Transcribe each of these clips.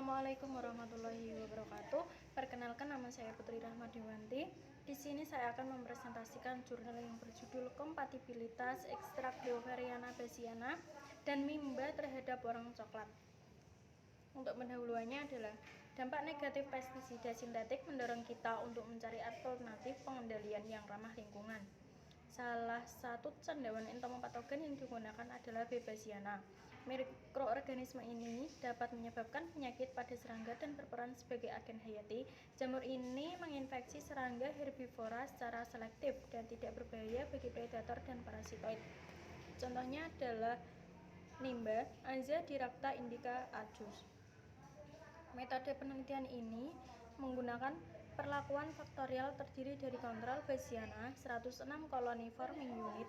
Assalamualaikum warahmatullahi wabarakatuh. Perkenalkan, nama saya Putri Rahmadiwanti. Di sini saya akan mempresentasikan jurnal yang berjudul Kompatibilitas Ekstrak Beauveriana bassiana dan Mimba terhadap warang coklat. Untuk pendahuluannya adalah dampak negatif pestisida sintetik mendorong kita untuk mencari alternatif pengendalian yang ramah lingkungan. Salah satu cendawan entomopatogen yang digunakan adalah B. bassiana. Mikroorganisme ini dapat menyebabkan penyakit pada serangga dan berperan sebagai agen hayati. Jamur ini menginfeksi serangga herbivora secara selektif dan tidak berbahaya bagi predator dan parasitoid. Contohnya adalah Nimba, Aza diracta indica Ajus. Metode penelitian ini menggunakan perlakuan faktorial terdiri dari kontrol bassiana 106 koloni forming unit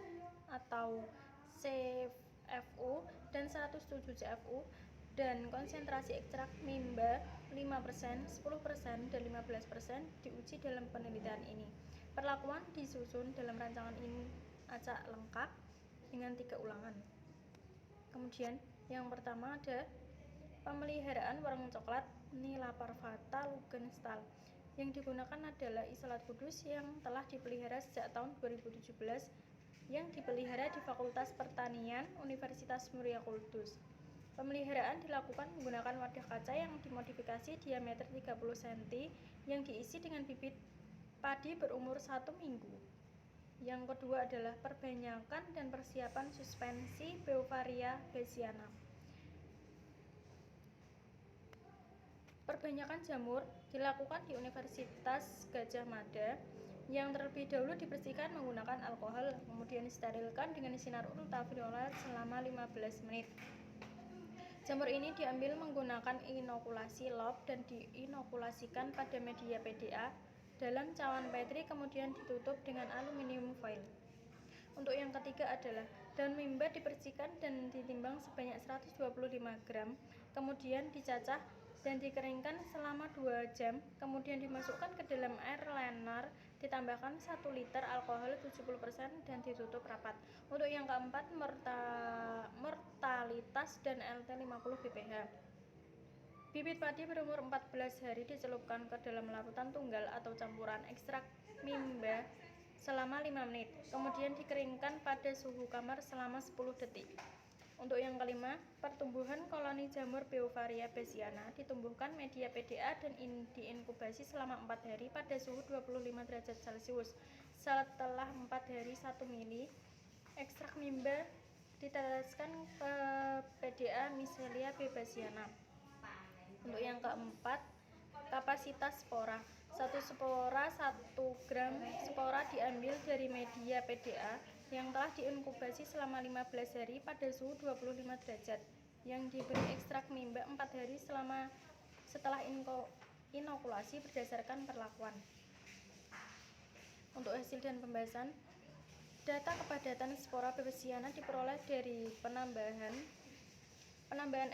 atau CFU dan 107 CFU dan konsentrasi ekstrak Mimba 5%, 10%, dan 15% diuji dalam penelitian ini. Perlakuan disusun dalam rancangan ini acak lengkap dengan 3 ulangan. Kemudian yang pertama ada pemeliharaan warang coklat Nila parvata Lugenstahl. Yang digunakan adalah isolat kudus yang telah dipelihara sejak tahun 2017 yang dipelihara di Fakultas Pertanian Universitas Muria Kudus. Pemeliharaan dilakukan menggunakan wadah kaca yang dimodifikasi diameter 30 cm yang diisi dengan bibit padi berumur 1 minggu. Yang kedua adalah perbanyakan dan persiapan suspensi Beauveria bassiana. Perbanyakan jamur dilakukan di Universitas Gadjah Mada yang terlebih dahulu dibersihkan menggunakan alkohol, kemudian disterilkan dengan sinar ultraviolet selama 15 menit. Jamur ini diambil menggunakan inokulasi lob dan diinokulasikan pada media PDA dalam cawan Petri, kemudian ditutup dengan aluminium foil. Untuk yang ketiga adalah daun mimba dibersihkan dan ditimbang sebanyak 125 gram, kemudian dicacah dan dikeringkan selama 2 jam, kemudian dimasukkan ke dalam air lanar, ditambahkan 1 liter alkohol 70% dan ditutup rapat. Untuk yang keempat, mortalitas dan LT 50 pph. Bibit padi berumur 14 hari dicelupkan ke dalam larutan tunggal atau campuran ekstrak mimba selama 5 menit, kemudian dikeringkan pada suhu kamar selama 10 detik. Untuk yang kelima, pertumbuhan koloni jamur Beauveria bassiana ditumbuhkan media PDA dan diinkubasi selama 4 hari pada suhu 25 derajat Celcius. Setelah 4 hari 1 mili, ekstrak mimba diteteskan ke PDA Michelia B. bassiana. Untuk yang keempat, kapasitas spora. 1 spora 1 gram spora diambil dari media PDA yang telah diinkubasi selama 15 hari pada suhu 25 derajat yang diberi ekstrak mimba 4 hari setelah inokulasi berdasarkan perlakuan. Untuk hasil dan pembahasan, data kepadatan spora bassiana diperoleh dari penambahan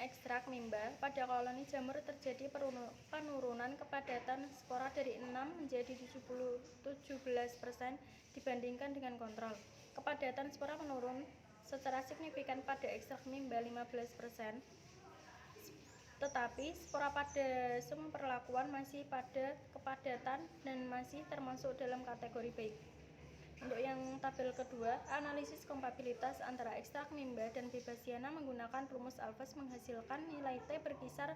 ekstrak mimba pada koloni jamur. Terjadi penurunan kepadatan spora dari 6 menjadi 17% dibandingkan dengan kontrol. Kepadatan spora menurun secara signifikan pada ekstrak mimba 15%, tetapi spora pada semua perlakuan masih pada kepadatan dan masih termasuk dalam kategori baik. Untuk yang tabel kedua, analisis kompatibilitas antara ekstrak mimba dan B. bassiana menggunakan rumus Alves menghasilkan nilai T berkisar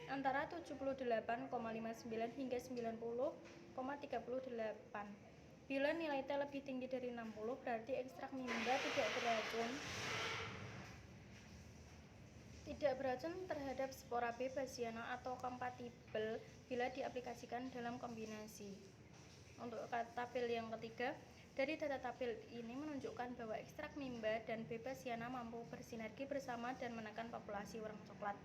antara 78,59 hingga 90,38. Bila nilai T lebih tinggi dari 60, berarti ekstrak mimba tidak beracun terhadap spora B. bassiana atau kompatibel bila diaplikasikan dalam kombinasi. Untuk tabel yang ketiga, dari data tabel ini menunjukkan bahwa ekstrak mimba dan B. bassiana mampu bersinergi bersama dan menekan populasi warang coklat.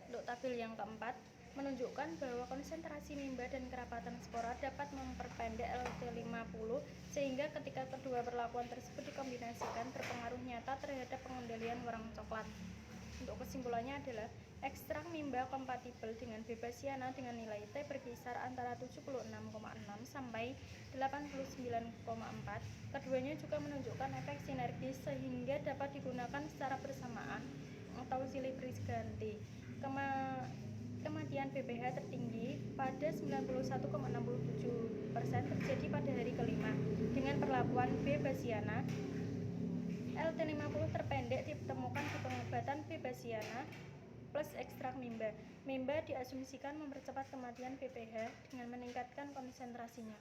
Untuk tabel yang keempat, menunjukkan bahwa konsentrasi mimba dan kerapatan spora dapat memperpendek LT50 sehingga ketika kedua perlakuan tersebut dikombinasikan berpengaruh nyata terhadap pengendalian warang coklat. Untuk kesimpulannya adalah ekstrak mimba kompatibel dengan B. bassiana dengan nilai T berkisar antara 76,6 sampai 89,4. Keduanya juga menunjukkan efek sinergis sehingga dapat digunakan secara bersamaan atau silih berganti. Kematian BPH tertinggi pada 91,67% terjadi pada hari kelima dengan perlakuan B-Basiana. LT50 terpendek ditemukan di pengobatan B-Basiana plus ekstrak mimba. Mimba diasumsikan mempercepat kematian BPH dengan meningkatkan konsentrasinya.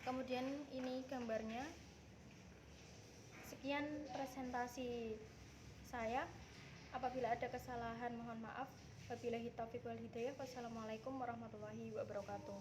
Kemudian ini gambarnya. Sekian presentasi saya. Apabila ada kesalahan mohon maaf. Wabillahi taufiq wal hidayah. Wassalamualaikum warahmatullahi wabarakatuh.